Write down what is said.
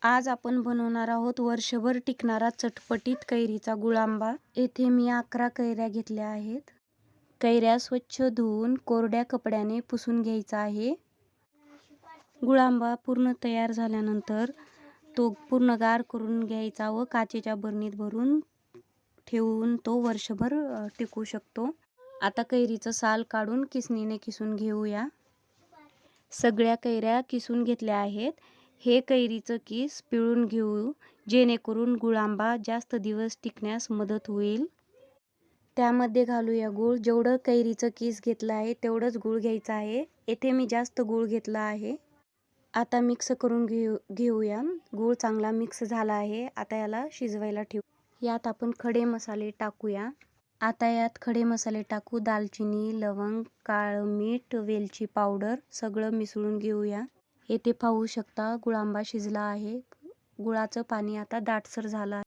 आज आपण बनवणार आहोत वर्षभर टिकणारा चटपटीत कैरीचा गुळांबा। येथे मी 11 कैऱ्या घेतल्या आहेत। कैऱ्या स्वच्छ धुवून कोरड्या कपड्याने पुसून घ्यायचा आहे। गुळांबा पूर्ण तयार झाल्यानंतर तो पूर्ण गार करून घ्यायचा व काचेच्या बरणीत भरून ठेवून तो वर्षभर टिकू शकतो। आता कैरीचं साल काढून किसणीने किसून घेऊया। सगळ्या कैऱ्या किसून घेतल्या आहेत। हे कैरीचं किस पिळून घेऊ, जेणेकरून गुळांबा जास्त दिवस टिकण्यास मदत होईल। त्यामध्ये घालूया गूळ। जेवढं कैरीचं किस घेतलं आहे तेवढंच गूळ घ्यायचं आहे। येथे मी जास्त गूळ घेतला आहे। आता मिक्स करून घेऊया। गूळ चांगला मिक्स झाला आहे। आता याला शिजवायला ठेवू। यात आपण खडे मसाले टाकूया। आता यात खडे मसाले टाकू। दालचिनी, लवंग, काळं मीठ, वेलची पावडर सगळं मिसळून घेऊया। येथे पाहू शकता गुळांबा शिजला आहे। गुळाचं पाणी आता दाटसर झालं आहे।